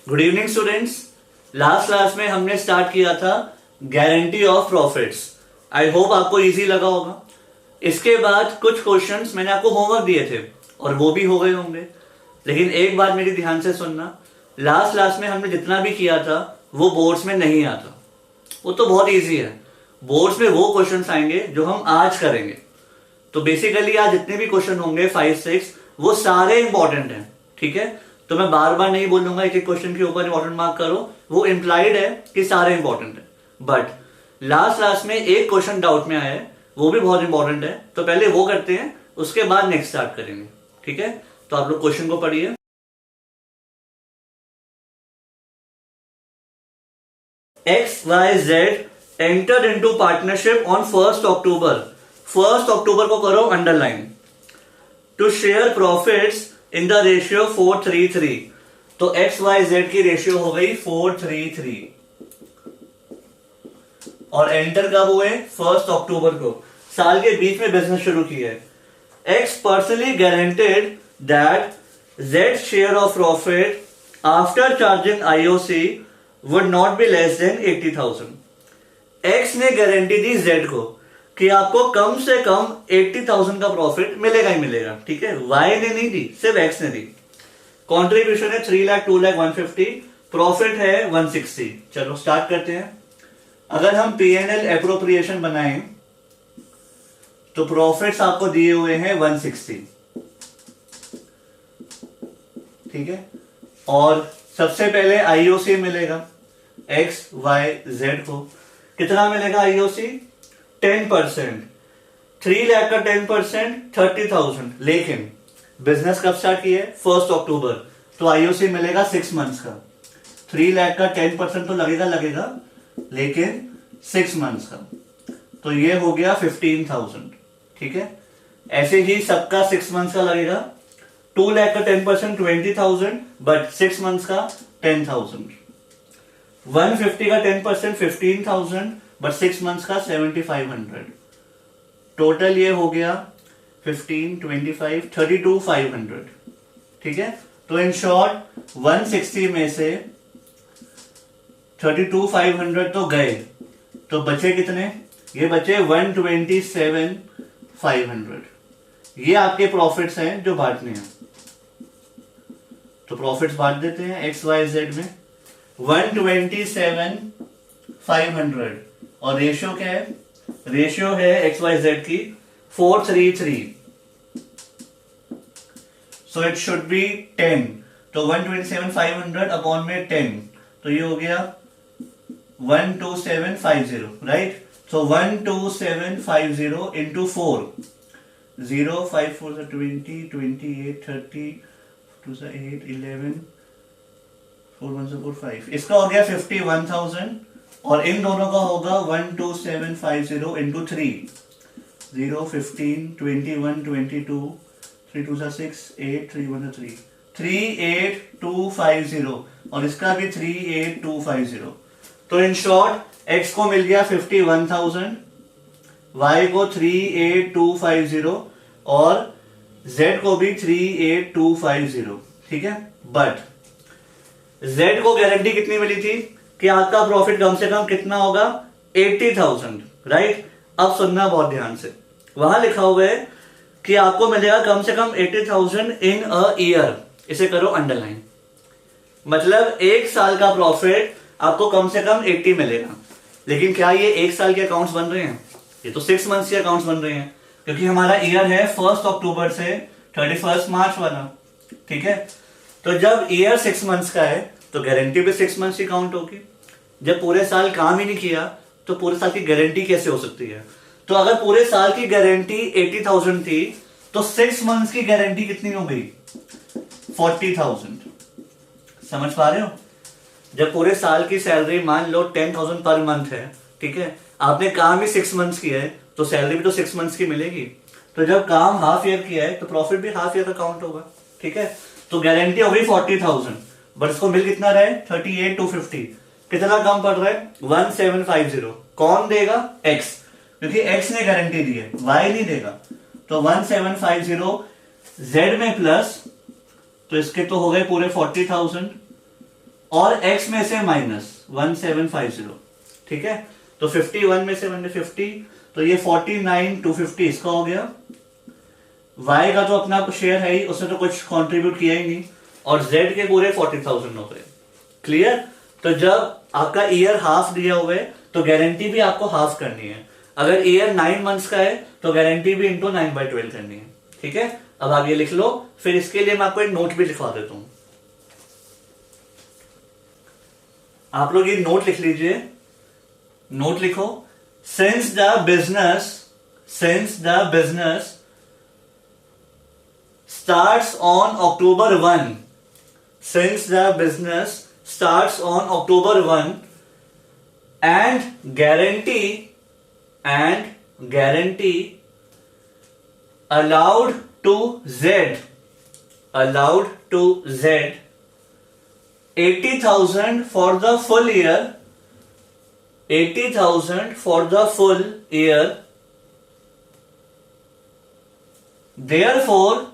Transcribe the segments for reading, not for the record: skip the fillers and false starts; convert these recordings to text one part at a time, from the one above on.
Good evening students. Last class में हमने start किया था guarantee of profits. I hope आपको इजी लगा होगा। इसके बाद कुछ क्वेश्चंस मैंने आपको होमवर्क दिए थे और वो भी हो गए होंगे, लेकिन एक बात मेरी ध्यान से सुनना, लास्ट क्लास में हमने जितना भी किया था वो बोर्ड्स में नहीं आता। वो तो बहुत इजी है, बोर्ड्स में वो क्वेश्चंस आएंगे जो हम आज करेंगे। तो बेसिकली आज जितने भी क्वेश्चन होंगे 5-6 वो सारे इंपॉर्टेंट हैं, ठीक है। तो मैं बार बार नहीं बोलूंगा एक एक क्वेश्चन के ऊपर इंपॉर्टेंट मार्क करो, वो इंप्लाइड है कि सारे इंपॉर्टेंट है। बट लास्ट क्लास में एक क्वेश्चन डाउट में आया है, वो भी बहुत इंपॉर्टेंट है, तो पहले वो करते हैं, उसके बाद नेक्स्ट स्टार्ट करेंगे, ठीक है। तो आप लोग क्वेश्चन को पढ़िए। XYZ entered into partnership on 1st October। 1st October को करो underline. To share profits in the ratio 4:3:3। तो XYZ की रेशियो हो गई 4:3:3 और एंटर कब हुए? 1st October को। साल के बीच में बिजनेस शुरू किया है। X personally guaranteed that Z share of profit after charging IOC would not be less than 80,000। X ने गारंटी दी Z को कि आपको कम से कम 80,000 का प्रॉफिट मिलेगा ही मिलेगा, ठीक है। Y ने नहीं दी, सिर्फ X ने दी। कंट्रीब्यूशन है 3 लाख, 2 लाख, 150, प्रॉफिट है 160। चलो स्टार्ट करते हैं। अगर हम P&L एप्रोप्रिएशन बनाएं तो प्रॉफिट्स आपको दिए हुए हैं 160, ठीक है। और सबसे पहले IOC मिलेगा XYZ को। कितना मिलेगा IOC? 10%। 3 लाख का 10% 30,000। लेकिन बिजनेस कब स्टार्ट किया है? 1st October। तो IOC मिलेगा 6 मंथ्स का। 3 लाख का 10% तो लगेगा, लेकिन 6 मंथ्स का, तो ये हो गया 15,000, ठीक है। ऐसे ही सबका 6 मंथ्स का लगेगा। 2 लाख का 10% 20,000, बट 6 मंथ्स का 10,000। 150 का 10% 15,000, बट 6 मंथ्स का 7,500। टोटल ये हो गया 15, 25, 32,500, ठीक है। तो इन शॉर्ट 160 में से 32,500 तो गए, तो बचे कितने? ये बचे 127,500। ये आपके प्रॉफिट्स हैं जो बांटने हैं। तो प्रॉफिट्स बांट देते हैं XYZ में। 127,500 और रेशियो क्या है? रेशियो है XYZ की 4:3:3, सो इट शुड बी 10। तो 127,500 अपॉन में 10, तो ये हो गया 12750, राइट। सो 12750 इंटू 4, 0, 5, 4 20, 28, 30, 2 8, 11, 4 1 4 5। इसका हो गया 51,000 और इन दोनों का होगा 12750 इंटू 3, 0, 15, 21, 22, 3 2 6, 8, 3 1 3, 38,250 और इसका भी 38,250। तो इन शॉर्ट X को मिल गया 51,000, Y को 38,250 और Z को भी 38,250, ठीक है। बट Z को गारंटी कितनी मिली थी कि आपका प्रॉफिट कम से कम कितना होगा? 80,000, राइट। अब सुनना बहुत ध्यान से, वहां लिखा हुआ है कि आपको मिलेगा कम से कम 80,000 इन अ ईयर। इसे करो अंडरलाइन। मतलब एक साल का प्रॉफिट आपको कम से कम 80 मिलेगा। लेकिन क्या ये एक साल के अकाउंट्स बन रहे हैं? ये तो 6 मंथ्स के अकाउंट्स बन रहे हैं, क्योंकि हमारा ईयर है 1st October से 31st मार्च वाला, ठीक है। तो जब ईयर 6 मंथ्स का है तो गारंटी भी 6 मंथ्स की काउंट होगी। जब पूरे साल काम ही नहीं किया तो पूरे साल की गारंटी कैसे हो सकती है? तो अगर पूरे साल की गारंटी 80,000 थी तो 6 मंथ्स की गारंटी कितनी हो गई? 40,000। समझ पा रहे हो? जब पूरे साल की सैलरी मान लो 10,000 पर मंथ है, ठीक है, आपने काम ही 6 मंथ्स किया है तो सैलरी भी तो 6 मंथ्स की मिलेगी। तो जब काम हाफ ईयर किया है तो प्रॉफिट भी हाफ ईयर का काउंट होगा, ठीक है। तो गारंटी हो गई 40,000, बट इसको मिल कितना रहा है? 38,250। कितना कम पड़ रहा है? 1,750। कौन देगा? X, क्योंकि X ने गारंटी दी है, Y नहीं देगा। तो 1,750 Z में प्लस, तो इसके तो हो गए पूरे 40,000 और x में से माइनस 1750, ठीक है। तो 51 में से 150, तो ये 49 250 इसका हो गया। y का तो अपना शेयर है ही, उसने तो कुछ कंट्रीब्यूट किया ही नहीं, और z के पूरे 40,000 हो गए। क्लियर। तो जब आपका ईयर हाफ दिया हुआ है तो गारंटी भी आपको हाफ करनी है। अगर ईयर 9 मंथ्स का है तो गारंटी भी इंटू 9/12 करनी है, ठीक है। अब आगे लिख लो, फिर इसके लिए मैं आपको एक नोट भी लिखवा देता हूं। आप लोग ये नोट लिख लीजिए, नोट लिखो। Since the business starts on October 1, since the business starts on October 1 and guarantee allowed to Z 80,000 for the full year, 80,000 for the full year. Therefore,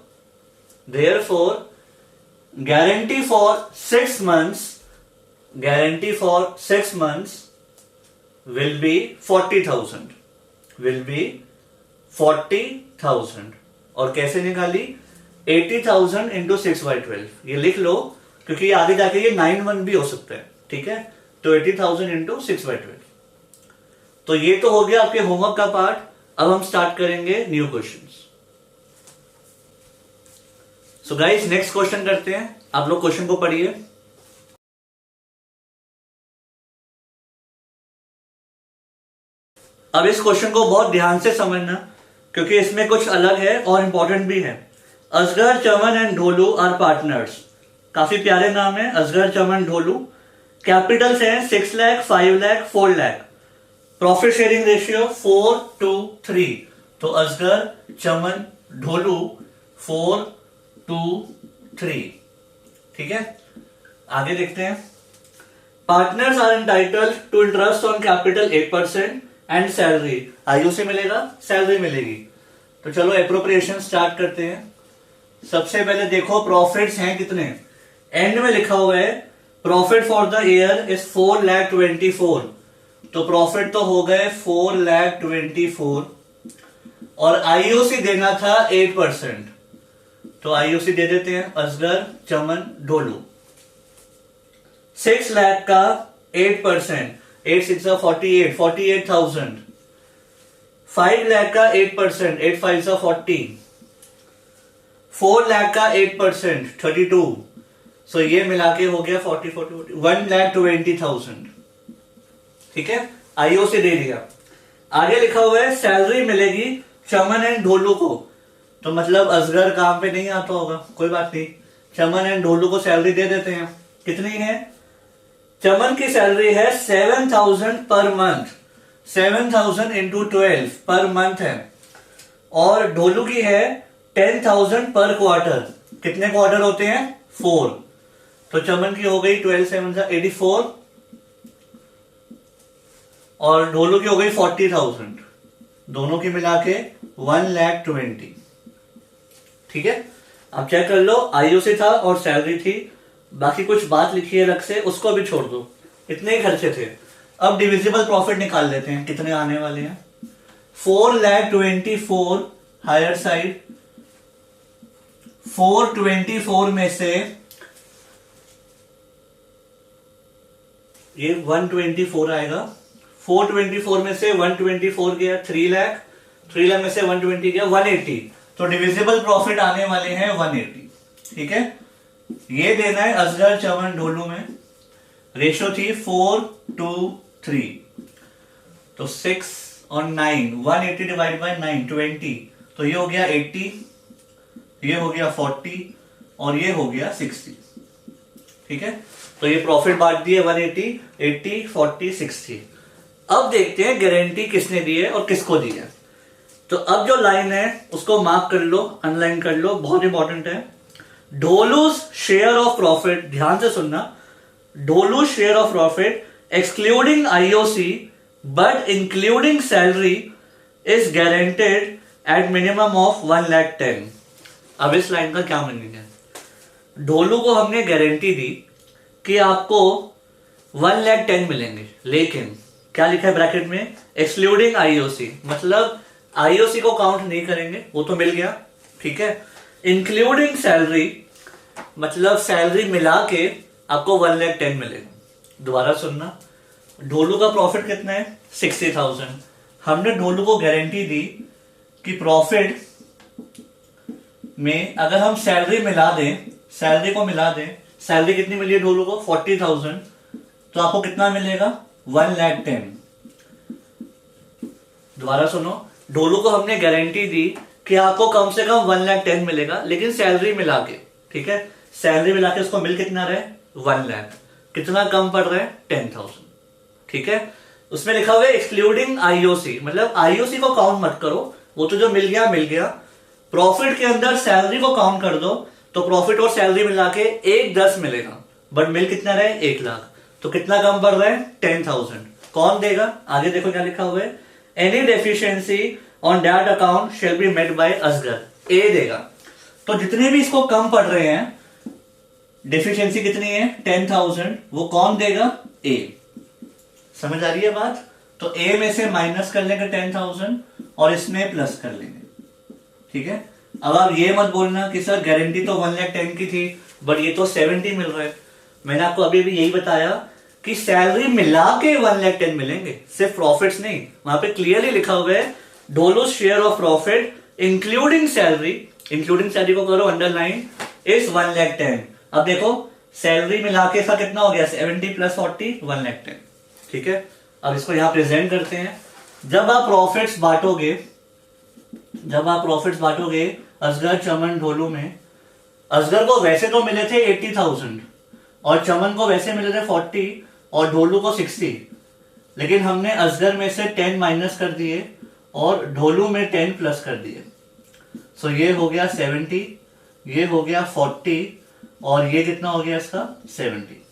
guarantee for 6 months will be 40,000, और कैसे निकाली? 80,000 into 6/12, ये लिख लो क्योंकि आगे जाके ये 9/1 भी हो सकता है, ठीक है। तो 80,000 इंटू 6/12। तो ये तो हो गया आपके होमवर्क का पार्ट। अब हम स्टार्ट करेंगे new questions. So guys, next question करते हैं। आप लोग क्वेश्चन को पढ़िए। अब इस क्वेश्चन को बहुत ध्यान से समझना क्योंकि इसमें कुछ अलग है और इंपॉर्टेंट भी है। असगर, चमन एंड ढोलू आर पार्टनर्स। काफी प्यारे नाम है, असगर, चमन, ढोलू। कैपिटल्स हैं 6 lakh, 5 lakh, 4 lakh. Profit sharing ratio 4:3। तो असगर, चमन, ढोलू 4:3, ठीक है। आगे देखते हैं। Partners are entitled to interest on capital 8% and salary. IOC मिलेगा, सैलरी मिलेगी। तो चलो एप्रोप्रिएशन स्टार्ट करते हैं। सबसे पहले देखो प्रॉफिट्स हैं कितने। एंड में लिखा हुआ है profit for the year is 4,24,000। तो प्रॉफिट तो हो गए 4,24,000 और आईओसी देना था 8%। तो आईओसी दे देते हैं असगर, चमन, ढोलू। 6 लाख का 8%, 8 6 48,000। 5 लाख का 8%, 8 5 40। 4 लाख का 8%, 32। सो ये मिला के हो गया 40 1,20,000, ठीक है। आईओसी दे दिया। आगे लिखा हुआ है सैलरी मिलेगी चमन एंड ढोलू को। तो मतलब असगर काम पे नहीं आता होगा, कोई बात नहीं। चमन एंड ढोलू को सैलरी दे देते हैं। कितनी है? चमन की सैलरी है 7,000 per month, 7,000 into 12 per month है। और ढोलू की है 10,000 पर क्वार्टर। कितने क्वार्टर होते हैं? 4। तो चमन की हो गई 12 7 84 और ढोलू की हो गई 40,000। दोनों की मिला के 1,20,000, ठीक है। अब चेक कर लो, आईओसी था और सैलरी थी। बाकी कुछ बात लिखी है अलग से, उसको भी छोड़ दो। इतने ही खर्चे थे। अब डिविजिबल प्रॉफिट निकाल लेते हैं, कितने आने वाले हैं। 4,24,000 हायर साइड। 424 में से ये 124 आएगा। 424 में से 124 गया 3 लाख। 3 लाख में से 120 गया 180। तो डिविजिबल प्रॉफिट आने वाले हैं 180, ठीक है। ये देना है असगर, चमन, ढोलू में। रेशो थी 4:3। तो 6 और 9, 180 डिवाइड बाय 9 20। तो ये हो गया 80, ये हो गया 40 और ये हो गया 60, ठीक है। तो ये प्रॉफिट बांट दिए 180, 80, 40, 60। अब देखते हैं गारंटी किसने दी है और किसको दी है। तो अब जो लाइन है उसको मार्क कर लो, अनलाइन कर लो, बहुत इंपॉर्टेंट है। ढोलूज शेयर ऑफ प्रॉफिट, ध्यान से सुनना। Dholu share of profit excluding IOC but including salary is guaranteed at minimum of 1,10,000। अब इस लाइन का क्या मीनिंग है? ढोलू को हमने गारंटी दी कि आपको 1,10,000 मिलेंगे, लेकिन क्या लिखा है ब्रैकेट में, एक्सक्लूडिंग आईओसी, मतलब आईओसी को काउंट नहीं करेंगे, वो तो मिल गया, ठीक है। इंक्लूडिंग सैलरी, मतलब सैलरी मिला के आपको 1,10,000 मिलेगा। दोबारा सुनना, ढोलू का प्रॉफिट कितना है 60,000। हमने ढोलू को गारंटी दी कि प्रॉफिट में अगर हम सैलरी मिला दें, सैलरी को मिला दें, सैलरी कितनी मिली है ढोलू को 40,000, तो आपको कितना मिलेगा 1,10,000। दोबारा सुनो, ढोलू को हमने गारंटी दी कि आपको कम से कम 1,10,000 मिलेगा, लेकिन सैलरी मिला के, ठीक है, सैलरी मिला के उसको मिल कितना रहे 1,00,000, कितना कम पड़ रहा है 10,000, ठीक है। उसमें लिखा हुआ है एक्सक्लूडिंग आईओसी, मतलब आईओसी को काउंट मत करो, वो तो जो मिल गया मिल गया। प्रॉफिट के अंदर सैलरी को काउंट कर दो, तो प्रॉफिट और सैलरी मिला के 1,10,000 मिलेगा, बट मिल कितना रहे 1,00,000, तो कितना कम पड़ रहा है 10,000। कौन देगा, आगे देखो क्या लिखा हुआ है, any deficiency on that account shall be met by Asgar, A देगा। तो जितने भी इसको कम पड़ रहे हैं, डेफिशिएंसी कितनी है 10,000, वो कौन देगा, ए। समझ आ रही है बात, तो ए में से माइनस कर लेंगे 10,000 और इसमें प्लस कर लेंगे, ठीक है। अब आप ये मत बोलना कि सर गारंटी तो 1,10,000 की थी, बट ये तो 70 मिल रहा है। मैंने आपको अभी भी यही बताया कि सैलरी मिला के 1,10,000 मिलेंगे, सिर्फ प्रॉफिट्स नहीं। वहां पे क्लियरली लिखा हुआ है Dolo share of profit including salary, including salary को करो अंडरलाइन, इज 1,10,000। अब देखो सैलरी मिला के इसका कितना हो गया 70 + 40 1,10,000, ठीक है। अब इसको यहां प्रेजेंट करते हैं। जब आप प्रॉफिट्स बांटोगे, जब आप प्रॉफिट्स बांटोगे असगर, चमन, ढोलू में, असगर को वैसे तो मिले थे 80,000 और चमन को वैसे मिले थे 40 और ढोलू को 60, लेकिन हमने असगर में से 10 माइनस कर दिए और ढोलू में 10 प्लस कर दिए। सो ये हो गया 70, ये हो गया 40 और ये कितना हो गया इसका 70,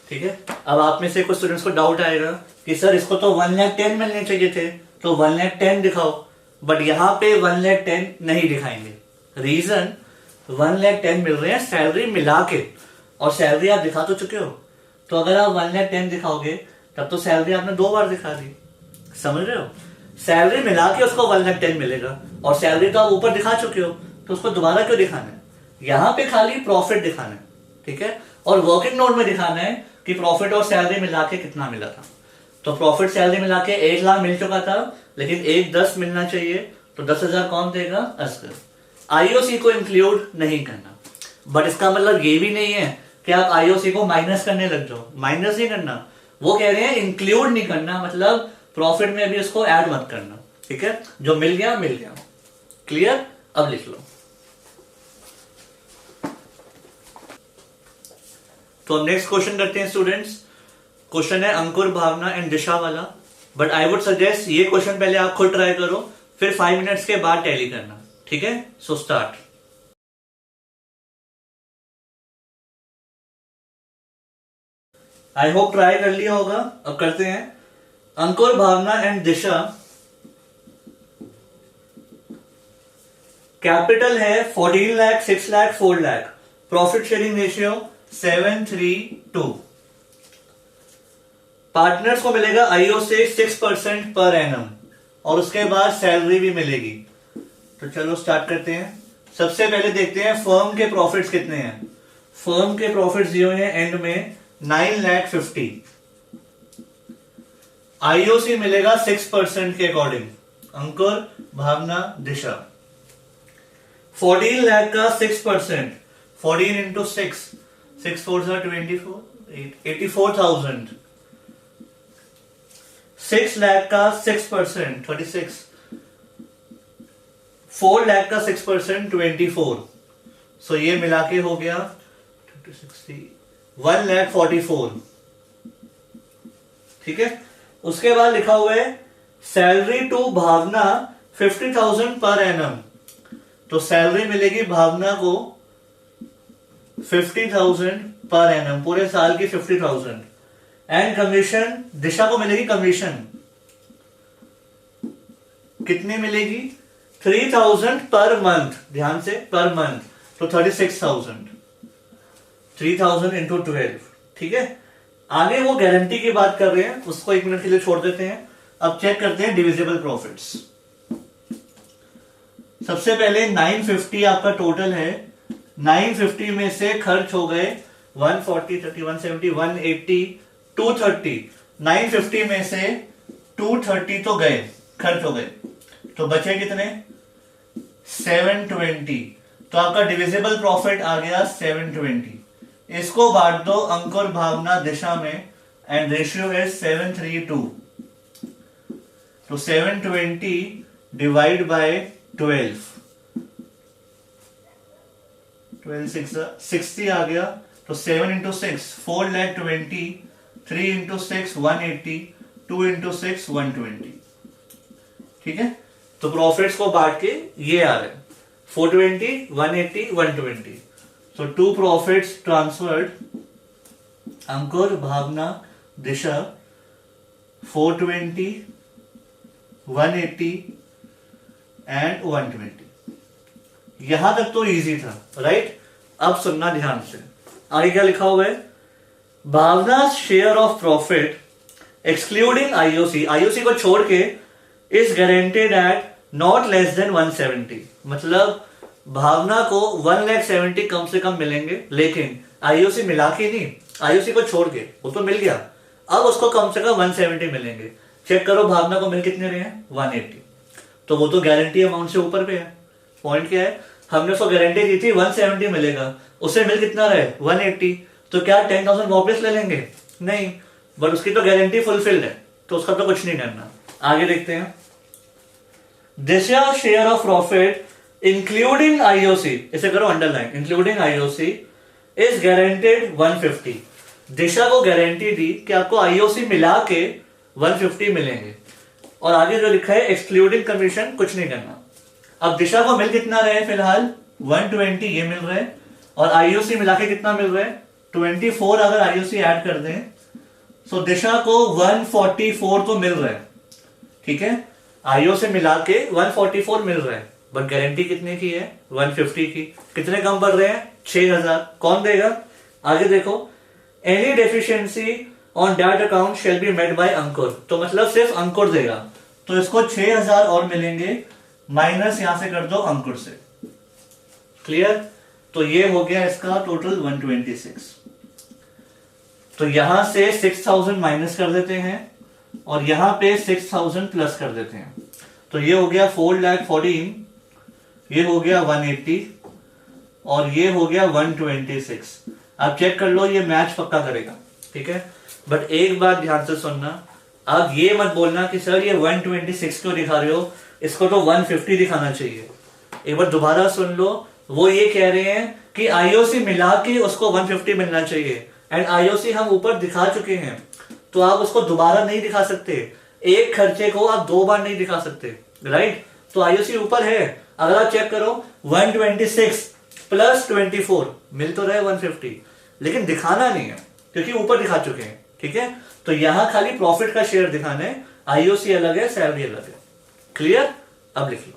ठीक है। अब आप में से कुछ स्टूडेंट्स को डाउट आएगा कि सर इसको तो 1,10,000 मिलने चाहिए थे, तो 1,10,000 दिखाओ, बट यहां पे 1,10,000 नहीं दिखाएंगे। रीजन 1,10,000 मिल रहे हैं सैलरी मिला के, और सैलरी आप दिखा तो चुके हो, तो अगर आप 1,10,000 दिखाओगे तब तो सैलरी आपने 2 बार दिखा दी, समझ रहे हो। सैलरी मिला के उसको 1,10,000 मिलेगा और सैलरी तो आप ऊपर दिखा चुके हो, तो उसको दोबारा क्यों दिखाना है, यहां पे खाली प्रॉफिट दिखाना है, ठीक है। और वर्किंग नोट में दिखाना है कि प्रॉफिट और सैलरी मिला के कितना मिला था। तो प्रॉफिट सैलरी मिला के 1,00,000 मिल चुका था, लेकिन 1,10,000 मिलना चाहिए, तो 10,000 कौन देगा असगर। आईओसी को इंक्लूड नहीं करना, बट इसका मतलब ये भी नहीं है कि आप आईओसी को माइनस करने लग जाओ, माइनस नहीं करना, वो कह रहे हैं इंक्लूड नहीं करना, मतलब प्रॉफिट में भी इसको ऐड मत करना, ठीक है। जो मिल गया मिल गया, क्लियर। अब लिख लो। तो अब नेक्स्ट क्वेश्चन करते हैं स्टूडेंट्स। क्वेश्चन है अंकुर, भावना एंड दिशा वाला, बट आई वुड सजेस्ट ये क्वेश्चन पहले आप खुद ट्राई करो, फिर 5 मिनट्स के बाद टैली करना, ठीक है। So start. I hope try कर लिया होगा। अब करते हैं अंकुर, भावना एंड दिशा। कैपिटल है 14 lakh, 6 lakh, 4 lakh. Profit sharing ratio 7:3:2। Partners को मिलेगा आईओ से 6% पर एनम और उसके बाद सैलरी भी मिलेगी। तो चलो स्टार्ट करते हैं। सबसे पहले देखते हैं फर्म के प्रॉफिट्स कितने हैं। फर्म के प्रॉफिट्स दिए हुए हैं एंड में 9,50,000। आईओसी मिलेगा 6% के अकॉर्डिंग। अंकुर, भावना, दिशा। 14 लाख का 6%, 14 इंटू 6, 6 4 24, 84,000। 6 लाख का 6%, 36। 4 लाख का 6%, 24। सो ये मिला के हो गया 1,44,000। ठीक है। उसके बाद लिखा हुआ है salary to Bhavna 50,000 per annum. तो सैलरी मिलेगी भावना को 50,000 पर एनम, पूरे साल की 50,000। एंड कमीशन दिशा को मिलेगी, कमीशन कितनी मिलेगी 3,000 पर मंथ। ध्यान से, पर मंथ, तो 36,000। 3000 इंटू 12, ठीक है। आगे वो गारंटी की बात कर रहे हैं, उसको 1 मिनट के लिए छोड़ देते हैं। अब चेक करते हैं डिविजिबल प्रॉफिट्स। सबसे पहले 950 आपका टोटल है, 950 में से खर्च हो गए 140, 30, 170, 180, 230। 950 में से 230 तो गए, खर्च हो गए, तो बचे कितने 720। तो आपका डिविजिबल प्रॉफिट आ गया 720। इसको बांट दो अंकुर भावना दिशा में एंड रेशियो है 732। तो 720 डिवाइड बाय 12, 60 आ गया। तो 7 इंटू 6 4,20,000, 3 इंटू 6 180, 2 इंटू 6 120, ठीक है। तो प्रॉफिट्स को बांट के ये आ रहे हैं 420, 180, 120। So 2 profits transferred, Ankur Bhavna Disha 420, 180 and 120। यहां तक तो इजी था, राइट। अब सुनना ध्यान से, आगे क्या लिखा हुआ है, Bhavna share of profit excluding IOC, IOC को छोड़ के is guaranteed at not less than 170। मतलब भावना को 170,000 कम से कम मिलेंगे, लेकिन आईओसी मिला के नहीं, आईओसी को छोड़ के, वो तो मिल गया, अब उसको कम से कम 170 मिलेंगे। चेक करो भावना को मिल कितने रहे हैं 180, तो वो तो गारंटी अमाउंट से ऊपर पे है। पॉइंट क्या है, हमने उसको गारंटी दी थी 170 मिलेगा, उससे मिल कितना रहे 180, तो क्या 10,000 वापस ले लेंगे, नहीं, बट उसकी तो गारंटी फुलफिल्ड है, तो उसका तो कुछ नहीं करना। आगे देखते हैं, Disha share of profit including IOC, इसे करो underline, including IOC is guaranteed 150। Disha को गारंटी दी कि आपको आईओसी मिला के 150 मिलेंगे, और आगे जो लिखा है एक्सक्लूडिंग कमीशन, कुछ नहीं करना। अब दिशा को मिल कितना रहे फिलहाल 120, ये मिल रहा है, और आईओसी मिला के कितना मिल रहा है 24। अगर आईओसी ऐड कर दें तो दिशा को 144 तो मिल रहा है, ठीक है, आईओ से मिला के 144 मिल रहा है, बट गारंटी कितने की है 150 की। कितने कम बढ़ रहे हैं 6,000, कौन देगा, आगे देखो, any deficiency on that account shall be made by Ankur, तो मतलब सिर्फ अंकुर देगा, तो इसको 6,000 और मिलेंगे, माइनस यहां से कर दो अंकुर से, क्लियर। तो ये हो गया इसका टोटल 126। तो यहां से 6,000 माइनस कर देते हैं और यहां पे 6,000 प्लस कर देते हैं, तो ये हो गया 4,14,000, ये हो गया 180 और ये हो गया 126। आप चेक कर लो, ये मैच पक्का करेगा, ठीक है। बट एक बात ध्यान से सुनना, आप ये मत बोलना कि सर ये 126 क्यों दिखा रहे हो, इसको तो 150 दिखाना चाहिए। एक बार दोबारा सुन लो, वो ये कह रहे हैं कि आईओसी मिला के उसको 150 मिलना चाहिए, एंड आईओसी हम ऊपर दिखा चुके हैं, तो आप उसको दोबारा नहीं दिखा सकते, एक खर्चे को आप 2 बार नहीं दिखा सकते, राइट। तो आईओसी ऊपर है, अगर आप चेक करो 126 प्लस 24 मिल तो रहे 150, लेकिन दिखाना नहीं है क्योंकि ऊपर दिखा चुके हैं, ठीक है। तो यहां खाली प्रॉफिट का शेयर दिखाना है, आईओसी अलग है, सैलरी अलग है, क्लियर। अब लिख लो,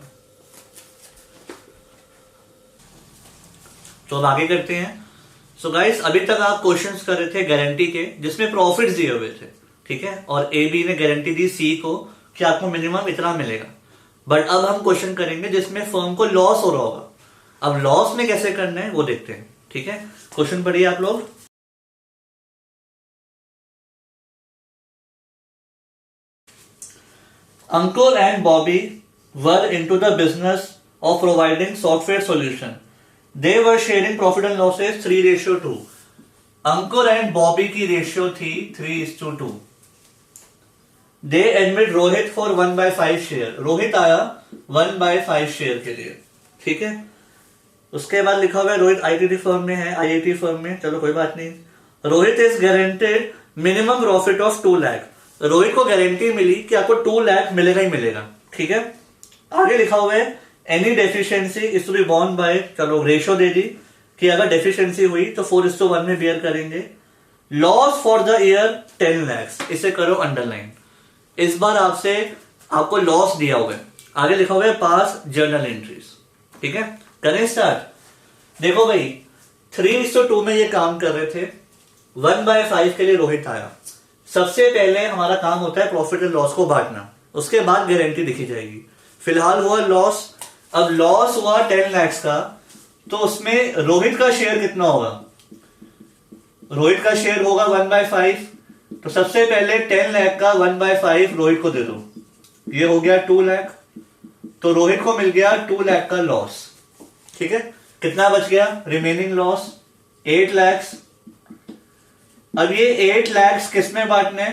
तो अब आगे करते हैं। सो गाइस, अभी तक आप क्वेश्चंस कर रहे थे गारंटी के जिसमें प्रॉफिट्स दिए हुए थे, ठीक है, और ए बी ने गारंटी दी सी को कि आपको मिनिमम इतना मिलेगा। बट अब हम क्वेश्चन करेंगे जिसमें फर्म को लॉस हो रहा होगा। अब लॉस में कैसे करना है वो देखते हैं, ठीक है। क्वेश्चन पढ़िए आप लोग। Ankur and Bobby were into the business of providing software solution, they were sharing profit and losses 3:2। Ankur and Bobby की रेशियो थी 3:2। They admit Rohit for 1/5 share, Rohit आया 1/5 शेयर के लिए, ठीक है। उसके बाद लिखा हुआ है रोहित आईटीटी फर्म में है, आईआईटी फर्म में, चलो कोई बात नहीं। Rohit is guaranteed minimum profit of 2 lakh, Rohit को गारंटी मिली कि आपको 2 लाख मिलेगा ही मिलेगा, ठीक है। आगे लिखा हुआ है any deficiency is to be borne by, चलो रेशियो दे दी कि अगर डेफिशिएंसी हुई तो 4:1 में बियर करेंगे। Loss for the year 10 lakh, इसे करो अंडरलाइन। इस बार आपसे आपको लॉस दिया हुआ है, आगे लिखा हुआ है पास जर्नल एंट्रीज, ठीक है। करें स्टार्ट। देखो भाई 3:2 में ये काम कर रहे थे, 1/5 के लिए रोहित आया। सबसे पहले हमारा काम होता है प्रॉफिट एंड लॉस को बांटना, उसके बाद गारंटी दिखी जाएगी। फिलहाल हुआ लॉस। अब लॉस हुआ 10 लाख का, तो उसमें रोहित का शेयर कितना होगा? रोहित का शेयर होगा 1/5। तो सबसे पहले 10 लाख का 1/5 रोहित को दे दो, ये हो गया 2 लाख। तो रोहित को मिल गया 2 लाख का लॉस। ठीक है, कितना बच गया रिमेनिंग लॉस? 8 लाख। अब ये 8 लाख किस में बांटने?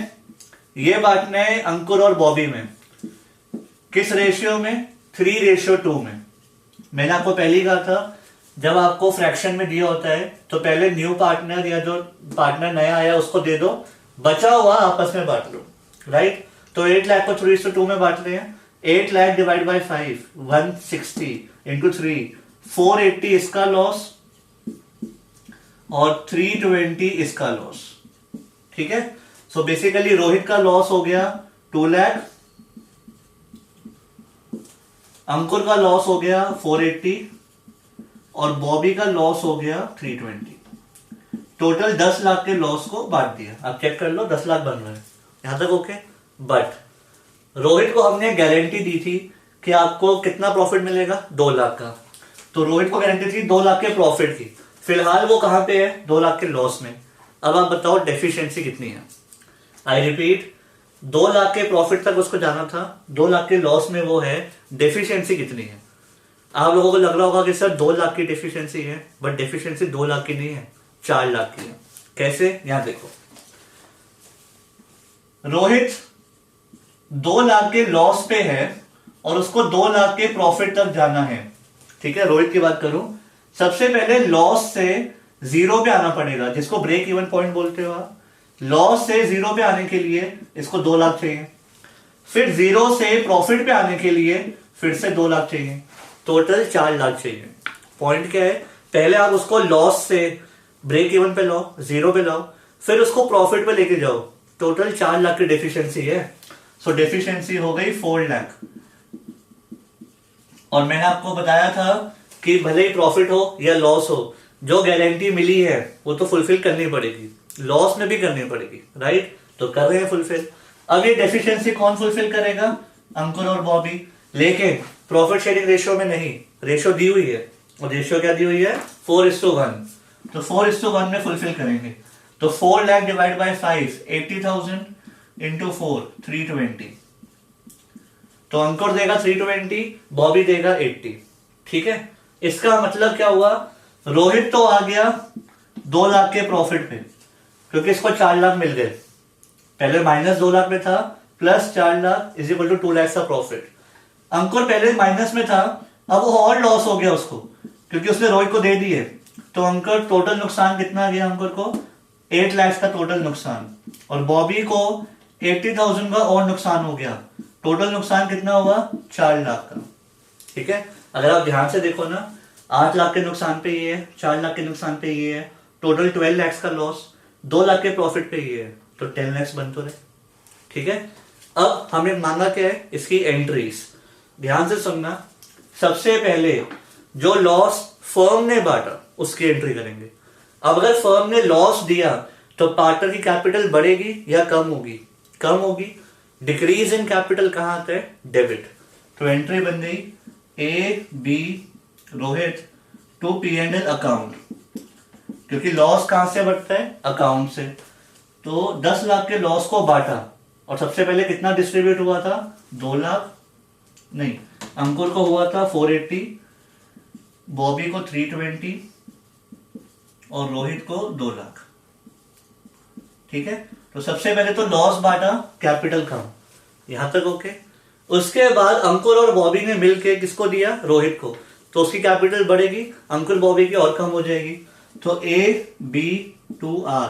ये बांटने अंकुर और बॉबी में। किस रेशियो में? 3:2 में। मैंने आपको पहले ही कहा था, जब आपको फ्रैक्शन में दिया होता है तो पहले न्यू पार्टनर या जो पार्टनर नया आया उसको दे दो, बचा हुआ आपस में बांट लो, राइट? तो 8 लाख को 3:2 में बांट रहे हैं। 8 लाख डिवाइड बाई 5, 160 इंटू 3, 480 इसका लॉस और 320 इसका लॉस। ठीक है, सो बेसिकली रोहित का लॉस हो गया 2 लाख, अंकुर का लॉस हो गया 480 और बॉबी का लॉस हो गया 320। टोटल 10 लाख के लॉस को बांट दिया। आप चेक कर लो 10 लाख बन रहे हैं, यहां तक ओके। बट रोहित को हमने गारंटी दी थी कि आपको कितना प्रॉफिट मिलेगा? 2 लाख का। तो रोहित को गारंटी थी 2 लाख के प्रॉफिट की। फिलहाल वो कहां पे है? 2 लाख के लॉस में। अब आप बताओ डेफिशिएंसी कितनी है? आई रिपीट, 2 लाख के प्रॉफिट तक उसको जाना था, 2 लाख के लॉस में वो है। डेफिशिएंसी कितनी है? आप लोगों को लग रहा होगा कि सर 2 लाख की डेफिशिएंसी है, बट डेफिशिएंसी 2 लाख की नहीं है, 4 लाख की है। कैसे? यहां देखो, रोहित 2 लाख के लॉस पे है और उसको 2 लाख के प्रॉफिट तक जाना है। ठीक है, रोहित की बात करूं, सबसे पहले लॉस से 0 पे आना पड़ेगा, जिसको ब्रेक इवन पॉइंट बोलते हो आप। लॉस से 0 पे आने के लिए इसको 2 लाख चाहिए, फिर 0 से प्रॉफिट पे आने के लिए फिर से 2 लाख चाहिए, टोटल 4 लाख चाहिए। पॉइंट क्या है? पहले आप उसको लॉस से ब्रेक इवन पे लाओ, 0 पे लाओ, फिर उसको प्रॉफिट पे लेके जाओ। टोटल 4 लाख की डेफिशिएंसी है। सो डेफिशिएंसी हो गई 4 लाख। और मैंने आपको बताया था कि भले ही प्रॉफिट हो या लॉस हो, जो गारंटी मिली है वो तो फुलफिल करनी पड़ेगी, लॉस में भी करनी पड़ेगी, राइट? तो कर रहे हैं फुलफिल। अब ये डेफिशिएंसी कौन फुलफिल करेगा? अंकुर और बॉबी। लेकिन प्रॉफिट शेयरिंग रेशियो में नहीं, रेशियो दी हुई है, और रेशियो क्या दी हुई है? 4:1। तो 4:1 में फुलफिल करेंगे। तो 4 लाख डिवाइड बाई 5, 80,000 इंटू 4, 320। तो अंकुर देगा 320, बॉबी देगा 80। ठीक है, इसका मतलब क्या हुआ? रोहित तो आ गया 2 लाख के प्रॉफिट पे, क्योंकि इसको 4 लाख मिल गए। पहले माइनस 2 लाख में था, plus 4 lakh is equal to 2 lakh का प्रॉफिट। अंकुर पहले माइनस में था, अब वो और लॉस हो गया उसको, क्योंकि उसने रोहित को दे दिए। तो अंकुर टोटल नुकसान कितना आ गया? अंकुर को 8 लाख का टोटल नुकसान, और बॉबी को 80,000 का और नुकसान हो गया। टोटल नुकसान कितना हुआ? 4 लाख का। ठीक है, अगर आप ध्यान से देखो ना, 8 लाख के नुकसान पे ये है, 4 लाख के नुकसान पे ये है, टोटल 12 लाख का लॉस, 2 लाख के प्रॉफिट पे ये है, तो 10 लाख बन तो रहे। ठीक है, अब हमें मांगा क्या है? इसकी एंट्रीज। ध्यान से सुनना, सबसे पहले जो लॉस फर्म ने बांटा उसकी एंट्री करेंगे। अब अगर फर्म ने लॉस दिया तो पार्टनर की कैपिटल बढ़ेगी या कम होगी? कम होगी। डिक्रीज इन कैपिटल कहां आता है? डेबिट। तो एंट्री बन गई A B Rohit to P&L account, क्योंकि लॉस कहां से बढ़ता है? अकाउंट से। तो 10 लाख के लॉस को बांटा, और सबसे पहले कितना डिस्ट्रीब्यूट हुआ था? 2 लाख नहीं, अंकुर को हुआ था 480, बॉबी को 320 और रोहित को 2 लाख। ठीक है, तो सबसे पहले तो लॉस बांटा, कैपिटल कम, यहां तक ओके। उसके बाद अंकुर और बॉबी ने मिलके किसको दिया? रोहित को। तो उसकी कैपिटल बढ़ेगी, अंकुर बॉबी की और कम हो जाएगी। तो A-B-2-R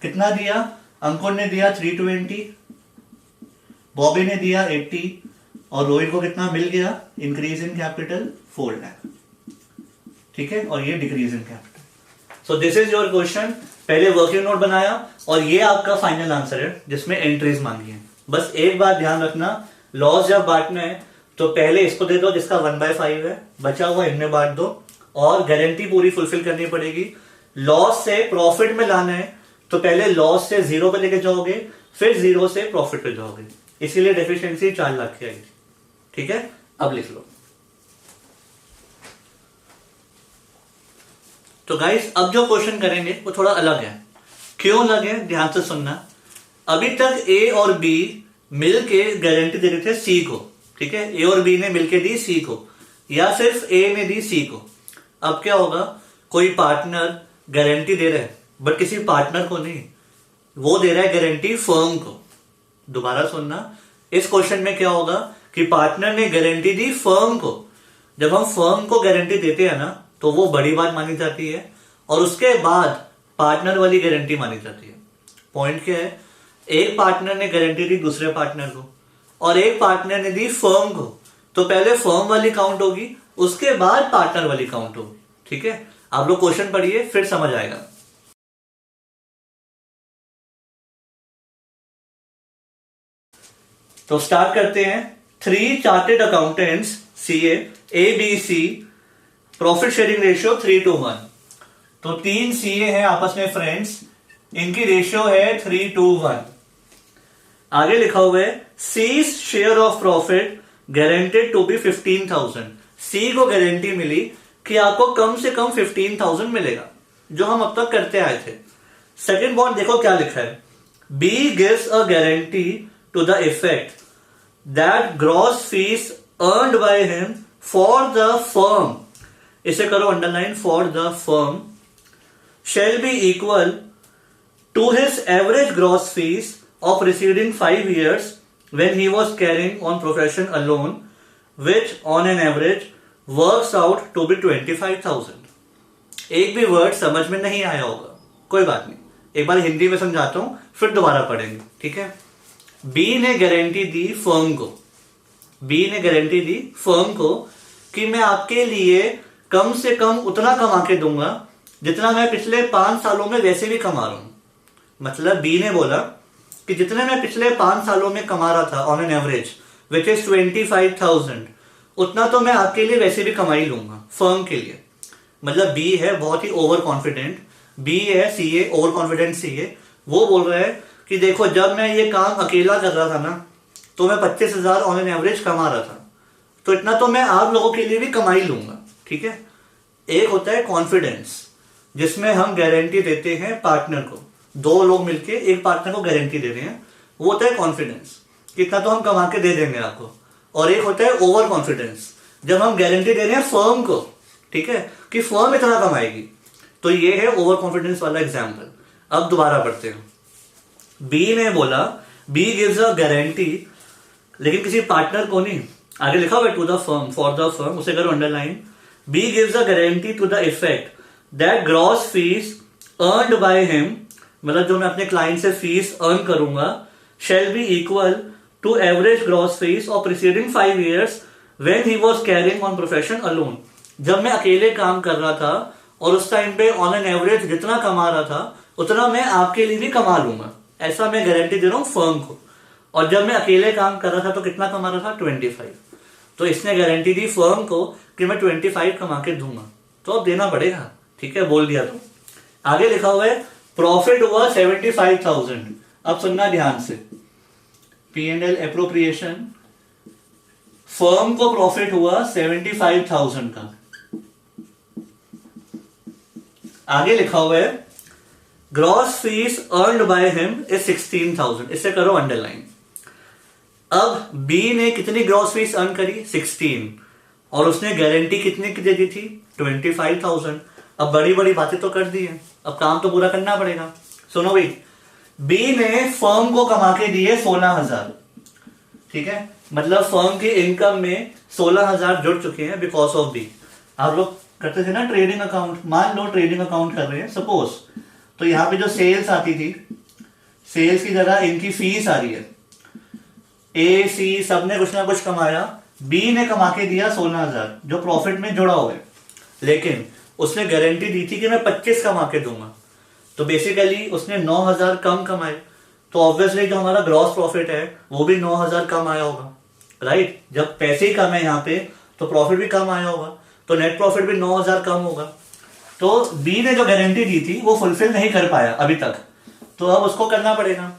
कितना दिया? अंकुर ने दिया 320, बॉबी ने दिया 80, और रोहित को कितना मिल गया? Increase in capital 4 lakh. ठीक है, और ये decrease in capital. So this is your question. पहले वर्किंग नोट बनाया और ये आपका फाइनल आंसर है जिसमें एंट्रीज मांगी है। बस एक बात ध्यान रखना, लॉस जब बांटना है तो पहले इसको दे दो जिसका 1/5 है, बचा हुआ इनमें बांट दो, और गारंटी पूरी फुलफिल करनी पड़ेगी। लॉस से प्रॉफिट में लाना है तो पहले लॉस से 0 पे लेके जाओगे, फिर 0 से प्रॉफिट पे जाओगे, इसीलिए डेफिशिएंसी 4 लाख की आई थी। ठीक है, अब लिख लो। तो गाइस अब जो क्वेश्चन करेंगे वो थोड़ा अलग है। क्यों अलग है, ध्यान से सुनना। अभी तक ए और बी मिलके गारंटी दे रहे थे सी को, ठीक है, ए और बी ने मिलके दी सी को, या सिर्फ ए ने दी सी को। अब क्या होगा, कोई पार्टनर गारंटी दे रहा है बट किसी पार्टनर को नहीं, वो दे रहा है गारंटी फर्म को। दोबारा सुनना, इस क्वेश्चन में क्या होगा कि पार्टनर ने गारंटी दी फर्म को। जब हम फर्म को गारंटी देते हैं ना तो वो बड़ी बात मानी जाती है, और उसके बाद पार्टनर वाली गारंटी मानी जाती है। पॉइंट क्या है, एक पार्टनर ने गारंटी दी दूसरे पार्टनर को और एक पार्टनर ने दी फर्म को, तो पहले फर्म वाली काउंट होगी, उसके बाद पार्टनर वाली काउंट होगी। ठीक है, आप लोग क्वेश्चन पढ़िए फिर समझ आएगा। तो स्टार्ट करते हैं। 3 chartered accountants CA ABC, profit sharing ratio 3:1। तो 3 सीए हैं आपस में फ्रेंड्स, इनकी रेशियो है 3:1। आगे लिखा हुआ है C's share of profit guaranteed to be 15,000। C को गारंटी मिली कि आपको कम से कम 15,000 मिलेगा, जो हम अब तक करते आए थे। सेकेंड पॉइंट देखो क्या लिखा है, B gives a guarantee to the effect that gross fees earned by him for the firm, इसे करो underline, for the firm shall be equal to his average gross fees of preceding 5 years when he was carrying on profession alone, which on an average works out to be 25,000। एक भी word समझ में नहीं आया होगा, कोई बात नहीं, एक बार हिंदी में समझाता हूं फिर दोबारा पढ़ेंगे। ठीक है, बी ने गारंटी दी फर्म को, बी ने गारंटी दी फर्म को कि मैं आपके लिए कम से कम उतना कमा के दूंगा जितना मैं पिछले 5 सालों में वैसे भी कमा रहा हूं। मतलब बी ने बोला कि जितने मैं पिछले 5 सालों में कमा रहा था on an average which is 25,000, उतना तो मैं आपके लिए वैसे भी कमा ही लूंगा फर्म के लिए। मतलब बी है बहुत ही ओवर कॉन्फिडेंट, बी है सीए ओवर कॉन्फिडेंट सीए, वो बोल रहा है कि देखो जब मैं ये काम अकेला कर रहा था ना तो मैं 25,000 ऑन एन एवरेज कमा रहा था, तो इतना तो मैं आप लोगों के लिए भी कमा ही लूंगा। ठीक है, एक होता है कॉन्फिडेंस जिसमें हम गारंटी देते हैं पार्टनर को, 2 लोग मिलके एक पार्टनर को गारंटी दे रहे हैं, वो होता है कॉन्फिडेंस, कितना तो हम कमा के दे देंगे आपको। और एक होता है ओवर कॉन्फिडेंस, जब हम गारंटी दे रहे हैं फर्म को, ठीक है, कि फर्म इतना कमाएगी, तो ये है ओवर कॉन्फिडेंस वाला एग्जाम्पल। अब दोबारा पढ़ते हैं। बी ने बोला, बी गिव्स अ गारंटी, लेकिन किसी पार्टनर को नहीं, आगे लिखा हुआ to the firm, for the firm, उसे करो underline. B gives a guarantee to the effect that gross fees earned by him, मतलब जो मैं अपने क्लाइंट से फीस अर्न करूंगा, shall be equal to average gross fees of preceding 5 years when he was carrying on profession alone। जब मैं अकेले काम कर रहा था और उस टाइम पे ऑन एन एवरेज जितना कमा रहा था उतना मैं आपके लिए भी कमा लूंगा, ऐसा मैं गारंटी दे रहा हूं फर्म को। और जब मैं अकेले काम कर रहा था तो कितना कमा रहा था, 25। तो इसने गारंटी दी फर्म को कि मैं 25 कमा के दूंगा, तो अब देना पड़ेगा। ठीक है, बोल दिया। तो आगे लिखा हुआ है प्रॉफिट हुआ 75,000। अब सुनना ध्यान से, P&L एप्रोप्रिएशन, फर्म को प्रॉफिट हुआ 75,000 का। आगे लिखा हुआ है gross fees earned by him is 16,000, इसे करो अंडरलाइन। अब बी ने कितनी ग्रॉस फीस अर्न करी, 16, और उसने गारंटी कितने की दे दी थी, 25,000। अब बड़ी बड़ी बातें तो कर दी है, अब काम तो पूरा करना पड़ेगा। सुनो भाई, बी ने फर्म को कमा के दिए 16,000, ठीक है, मतलब फर्म की इनकम में 16,000 जुड़ चुके हैं बिकॉज ऑफ बी। आप लोग करते थे ना ट्रेडिंग अकाउंट, मान लो ट्रेडिंग अकाउंट कर रहे हैं सपोज, तो यहां पे जो सेल्स आती थी, सेल्स की जगह इनकी फीस आ रही है, ए सी सबने कुछ ना कुछ कमाया, बी ने कमा के दिया 16,000 जो प्रॉफिट में जुड़ा हुआ है, लेकिन उसने गारंटी दी थी कि मैं 25 कमा के दूंगा, तो बेसिकली उसने 9,000 कम कमाए, तो ऑब्वियसली जो हमारा ग्रॉस प्रॉफिट है वो भी 9,000 कम आया होगा, राइट। जब पैसे ही कम है यहाँ पे तो प्रॉफिट भी कम आया होगा, तो नेट प्रॉफिट भी 9,000 कम होगा। तो बी ने जो गारंटी दी थी वो फुलफिल नहीं कर पाया अभी तक, तो अब उसको करना पड़ेगा।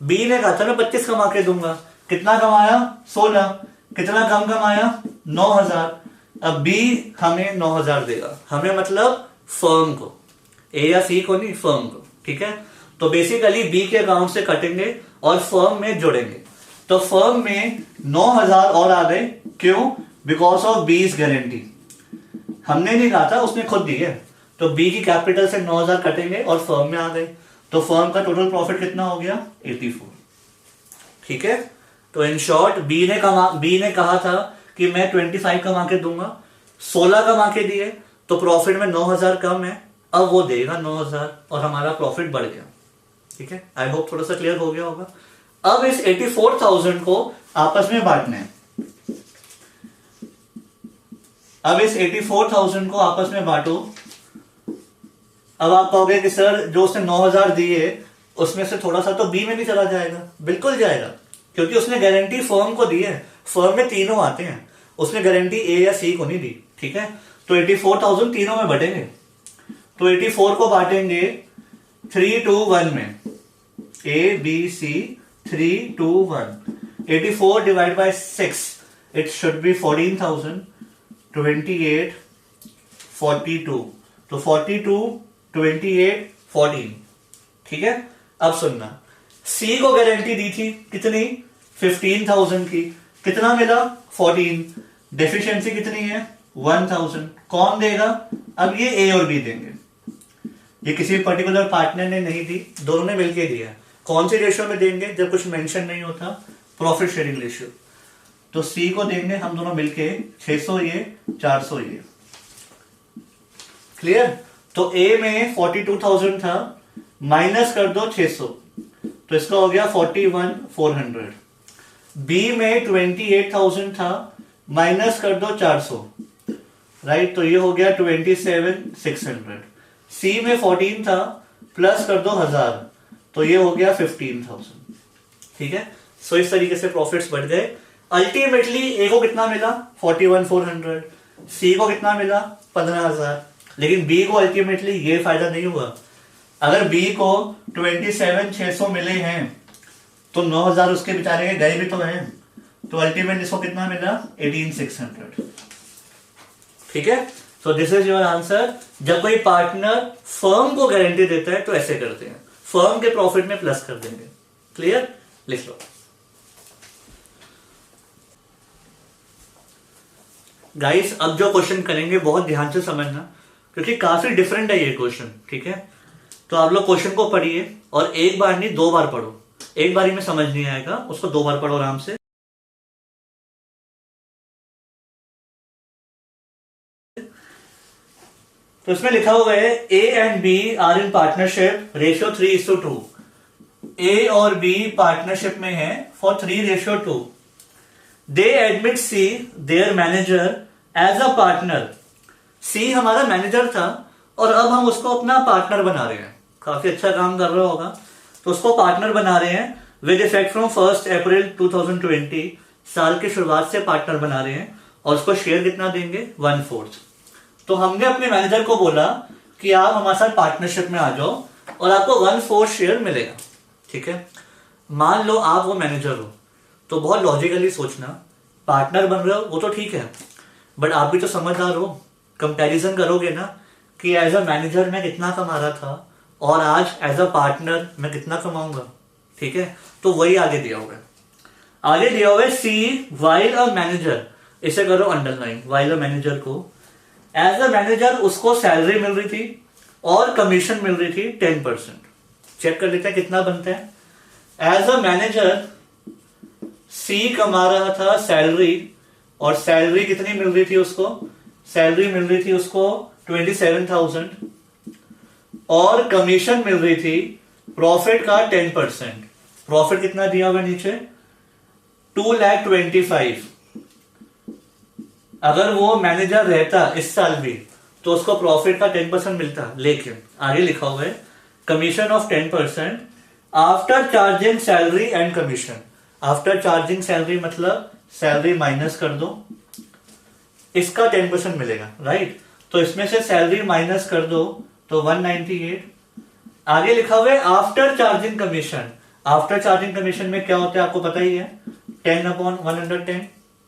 बी ने कहा था मैं 25 कमा के दूंगा, कितना कमाया 16, कितना कम कमाया 9000। अब बी हमें 9000 देगा, हमें मतलब फर्म को, ए या सी को नहीं, फर्म को, ठीक है। तो बेसिकली बी के अकाउंट से कटेंगे और फर्म में जोड़ेंगे, तो फर्म में 9000 और आ गए, क्यों? बिकॉज ऑफ बीज गारंटी। हमने नहीं कहा था, उसने खुद दी है। तो बी की कैपिटल से 9000 कटेंगे और फर्म में आ गए, तो फर्म का टोटल प्रॉफिट कितना हो गया 84, ठीक है। तो इन शॉर्ट बी ने कहा था कि मैं 25 कमा के दूंगा, 16 कमा के दिए, तो प्रॉफिट में 9000 कम है, अब वो देगा 9000 और हमारा प्रॉफिट बढ़ गया, ठीक है। आई होप थोड़ा सा क्लियर हो गया होगा। अब इस 84,000 को आपस में बांटना है। अब इस 84,000 को आपस में बांटो। अब आप कहोगे कि सर जो उसने 9000 दिए उसमें से थोड़ा सा तो बी में भी चला जाएगा। बिल्कुल जाएगा, क्योंकि उसने गारंटी फर्म को दी है। फर्म में तीनों आते हैं, उसने गारंटी ए या सी को नहीं दी, ठीक है। तो 84,000 तीनों में बटेंगे, तो 84 को बांटेंगे 3 2 1 में, A B C 3 2 1। 84 divide by 6, it should be 14,000, 28 42, तो 42 28 14, ठीक है। अब सुनना, सी को गारंटी दी थी कितनी 15,000 की, कितना मिला 14, डेफिशिएंसी कितनी है 1000, कौन देगा? अब ये ए और बी देंगे, ये किसी पर्टिकुलर पार्टनर ने नहीं दी, दोनों ने मिलकर दिया। कौन सी रेशियो में देंगे? जब कुछ मेंशन नहीं होता, प्रॉफिट शेयरिंग रेशियो। तो सी को देंगे हम दोनों मिलके 600 ये 400 ये, क्लियर। तो ए में 42,000 था, माइनस कर दो 600, तो इसका हो गया 41,400। बी में 28,000 था, माइनस कर दो 400, राइट, तो ये हो गया 27,600। सी में 14 था, प्लस कर दो 1000, तो ये हो गया 15,000, ठीक है। सो इस तरीके से प्रॉफिट्स बढ़ गए। अल्टीमेटली ए को कितना मिला 41,400, सी को कितना मिला 15,000, लेकिन बी को अल्टीमेटली ये फायदा नहीं हुआ। अगर बी को 27,600 मिले हैं तो 9,000 उसके बेचारे के गए भी तो हैं, तो अल्टीमेट इसको कितना मिला 18,600, ठीक है। So this is your answer. जब कोई पार्टनर फर्म को गारंटी देता है तो ऐसे करते हैं, फर्म के प्रॉफिट में प्लस कर देंगे। क्लियर? लिख लो गाइस। अब जो क्वेश्चन करेंगे बहुत ध्यान से समझना, क्योंकि काफी डिफरेंट है ये क्वेश्चन, ठीक है। तो आप लोग क्वेश्चन को पढ़िए और एक बार नहीं 2 बार पढ़ो, एक बारी में समझ नहीं आएगा, उसको 2 बार पढ़ो आराम से। तो इसमें लिखा हुआ है A and B are in partnership ratio 3:2। A और बी पार्टनरशिप में है for 3:2। They admit C their manager as a partner. C हमारा मैनेजर था और अब हम उसको अपना पार्टनर बना रहे हैं, काफी अच्छा काम कर रहा होगा, तो उसको पार्टनर बना रहे हैं विद इफेक्ट फ्रॉम 1 अप्रैल 2020। साल की शुरुआत से पार्टनर बना रहे हैं और उसको शेयर कितना देंगे 1/4। तो हमने अपने मैनेजर को बोला कि आप हमारे साथ पार्टनरशिप में आ जाओ और आपको 1/4 शेयर मिलेगा, ठीक है। मान लो आप वो मैनेजर हो, तो बहुत लॉजिकली सोचना, पार्टनर बन रहे हो वो तो ठीक है, बट आप भी तो समझदार हो, कंपैरिजन करोगे ना कि एज अ मैनेजर मैं कितना कमा रहा था और आज एज अ पार्टनर मैं कितना कमाऊंगा, ठीक है। तो वही आगे दिया हुआ है, आगे दिया हुआ है सी वाइल अ मैनेजर, इसे करो अंडरलाइन, वाइल अ मैनेजर को एज अ मैनेजर उसको सैलरी मिल रही थी और कमीशन मिल रही थी 10%। चेक कर लेते हैं कितना बनता है। एज अ मैनेजर सी कमा रहा था सैलरी, और सैलरी कितनी मिल रही थी उसको? सैलरी मिल रही थी उसको 27,000 और कमीशन मिल रही थी प्रॉफिट का 10%। प्रॉफिट कितना दिया हुआ नीचे 2,25,000। अगर वो मैनेजर रहता इस साल भी तो उसको प्रॉफिट का 10% मिलता, लेकिन आगे लिखा हुआ है commission of 10% after charging salary and commission. After charging salary मतलब सैलरी माइनस कर दो, इसका 10% मिलेगा, राइट। तो इसमें से सैलरी माइनस कर दो तो 198। आगे लिखा हुआ है after charging commission. After charging commission में क्या होता है आपको पता ही है, 10/110,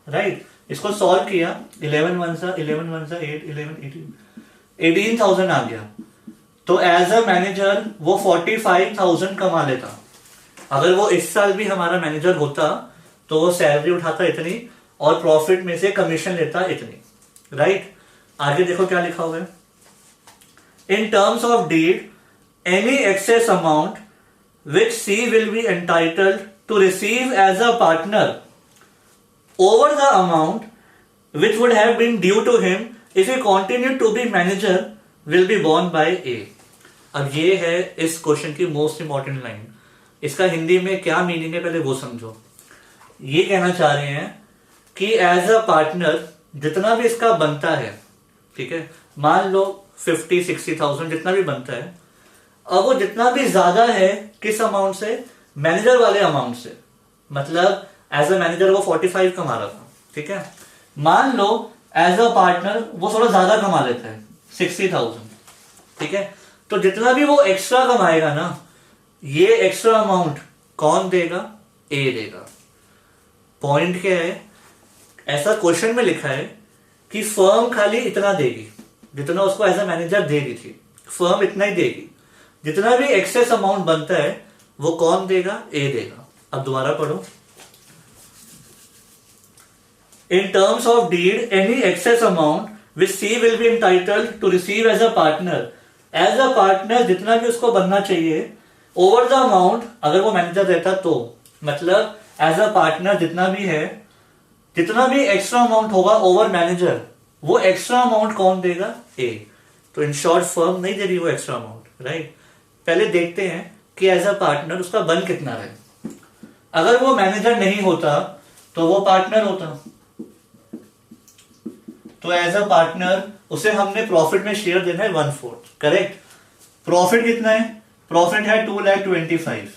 राइट। इसको सॉल्व किया, 11 1 सा 8, 11 18,000 आ गया। तो एज अ मैनेजर वो 45,000 कमा लेता। अगर वो इस साल भी हमारा मैनेजर होता तो वो सैलरी उठाता इतनी और प्रॉफिट में से कमीशन लेता इतनी, राइट। आगे देखो क्या लिखा हुआ है, in terms of deed any excess amount which C will be entitled to receive as a partner over the amount which would have been due to him if he continued to be manager will be borne by A। अब ये है इस question की most important line. इसका हिंदी में क्या meaning है पहले वो समझो। ये कहना चाह रहे हैं कि एज अ पार्टनर जितना भी इसका बनता है, ठीक है, मान लो 50-60,000 जितना भी बनता है, अब वो जितना भी ज्यादा है किस अमाउंट से, मैनेजर वाले अमाउंट से। मतलब एज अ मैनेजर वो 45 कमा रहा था, ठीक है, मान लो एज अ पार्टनर वो थोड़ा ज्यादा कमा लेता है 60,000, ठीक है। तो जितना भी वो एक्स्ट्रा कमाएगा ना, ये एक्स्ट्रा अमाउंट कौन देगा, ए देगा। पॉइंट क्या है, ऐसा क्वेश्चन में लिखा है कि फर्म खाली इतना देगी जितना उसको एज अ मैनेजर दे रही थी, फर्म इतना ही देगी। जितना भी एक्सेस अमाउंट बनता है वो कौन देगा, ए देगा। अब दोबारा पढ़ो, in terms of deed any excess amount which C will be entitled to receive as a partner. As a partner जितना भी उसको बनना चाहिए ओवर द अमाउंट, अगर वो मैनेजर रहता तो, मतलब एज अ पार्टनर जितना भी है, जितना भी एक्स्ट्रा अमाउंट होगा ओवर मैनेजर, वो एक्स्ट्रा अमाउंट कौन देगा, ए। तो इन शॉर्ट फर्म नहीं दे रही वो एक्स्ट्रा अमाउंट, राइट। पहले देखते हैं कि एज अ पार्टनर उसका बन कितना है। अगर वो मैनेजर नहीं होता तो वो पार्टनर होता, तो एज अ पार्टनर उसे हमने प्रॉफिट में शेयर देना है 1/4, करेक्ट। प्रॉफिट कितना है, प्रॉफिट है 2,25,000।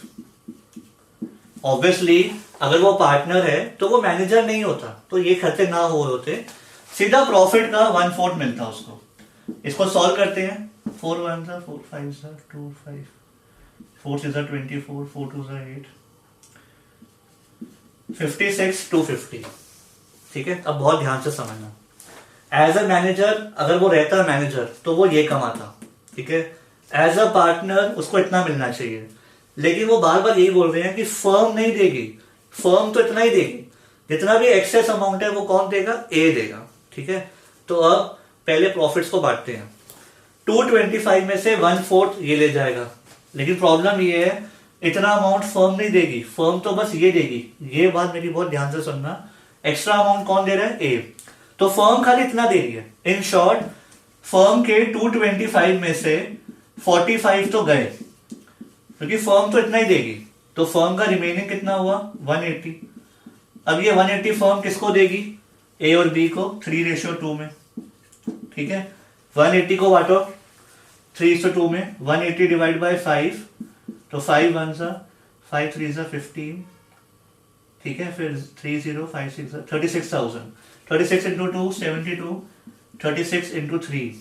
ऑब्वियसली अगर वो पार्टनर है तो वो मैनेजर नहीं होता, तो ये खर्चे ना हो होते, सीधा प्रॉफिट का 1/4 मिलता उसको। इसको सॉल्व करते हैं, 4 1 4 5 2 5 4 6 24 4 2 8 56 250, ठीक है। अब बहुत ध्यान से समझना, एज अ मैनेजर अगर वो रहता मैनेजर तो वो ये कमाता, ठीक है। एज अ पार्टनर उसको इतना मिलना चाहिए, लेकिन वो बार बार यही बोल रहे हैं कि फर्म नहीं देगी, फर्म तो इतना ही देगी, जितना भी एक्सेस अमाउंट है वो कौन देगा, ए देगा, ठीक है। तो अब पहले प्रॉफिट्स को बांटते हैं। 225 में से 1/4 ये ले जाएगा, लेकिन प्रॉब्लम ये है इतना अमाउंट फर्म नहीं देगी, फर्म तो बस ये देगी। ये बात मेरी बहुत ध्यान से सुनना, एक्स्ट्रा अमाउंट कौन दे रहा है, ए। तो फर्म खाली इतना दे रही है। इन शॉर्ट फर्म के 225 में से 45 तो गए, क्योंकि फर्म तो इतना ही देगी, तो फर्म का रिमेनिंग कितना हुआ, 180। अब ये 180 फर्म किसको देगी, ए और बी को, 3:2 में, ठीक है। 180 को बांटो 3:2 में, 180 डिवाइड बाय 5, तो 5 1 सा 5 3 सा 15, ठीक है। फिर 3 0 5 6 36,000, 36 इंटू 2 72, 36 इंटू 3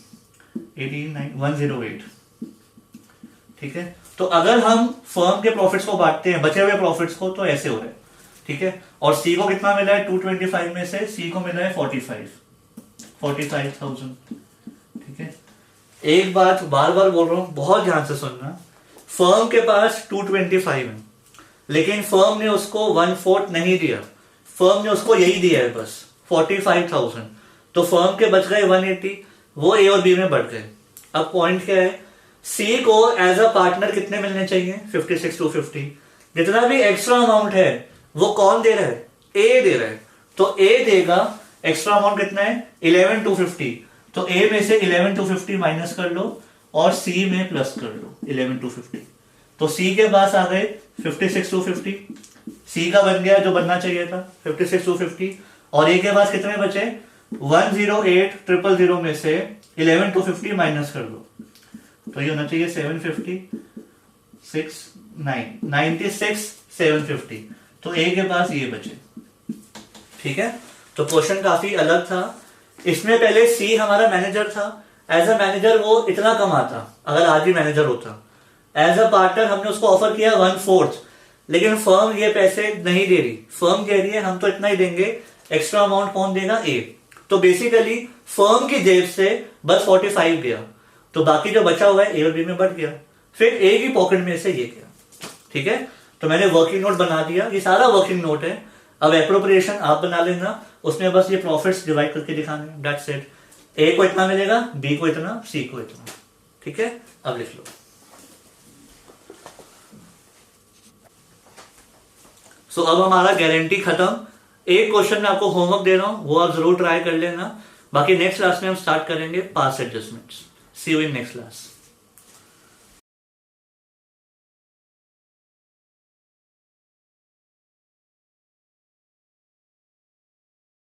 18 9 108, ठीक है। तो अगर हम फर्म के प्रॉफिट्स को बांटते हैं, बचे हुए प्रॉफिट्स को, तो ऐसे हो रहे हैं, ठीक है। और सी को कितना मिला है, 225 में से सी को मिला है 45,000, ठीक है। एक बात बार बार बोल रहा हूं, बहुत ध्यान से सुनना, फर्म के पास 225 है, लेकिन फर्म ने उसको 1/4 नहीं दिया, फर्म ने उसको यही दिया है बस 45,000। तो फर्म के बच गए 180, वो ए और बी में बढ़ गए। अब पॉइंट क्या है, सी को एज अ पार्टनर कितने मिलने चाहिए, 56 250। जितना भी एक्स्ट्रा अमाउंट है वो कौन दे रहा है, ए दे रहा है, तो ए देगा। एक्स्ट्रा अमाउंट कितना है, 11 250, तो ए में से 11 250 माइनस कर लो और सी में प्लस कर लो 11 250, तो सी के पास आ गए 56 250, सी का बन गया जो बनना चाहिए था 56 250, और ए के पास कितने बचे, 108 000 में से 11 250 माइनस कर दो, तो ये होना चाहिए 750 6 9 96 750, तो ए के पास ये बचे, ठीक है। तो क्वेश्चन काफी अलग था। इसमें पहले सी हमारा मैनेजर था, एज अ मैनेजर वो इतना कमाता अगर आज ही मैनेजर होता, एज अ पार्टनर हमने उसको ऑफर किया 1/4, लेकिन फर्म ये पैसे नहीं दे रही, फर्म कह रही है हम तो इतना ही देंगे, एक्स्ट्रा अमाउंट कौन देगा, ए। तो बेसिकली फर्म की जेब से बस 45 गया, तो बाकी जो बचा हुआ है ए और बी में बढ़ गया, फिर ए की पॉकेट में से ये गया। ठीक है, तो मैंने वर्किंग नोट बना दिया, ये सारा वर्किंग नोट है। अब एप्रोप्रिएशन आप बना लेना, उसमें बस ये प्रॉफिट्स डिवाइड करके दिखाने, दैट्स इट। ए को इतना मिलेगा, बी को इतना, सी को इतना। ठीक है, अब लिख लो। सो अब हमारा गारंटी खत्म। एक क्वेश्चन मैं आपको होमवर्क दे रहा हूं, वो आप जरूर ट्राई कर लेना। बाकी नेक्स्ट क्लास में हम स्टार्ट करेंगे pass adjustments. See you in next class.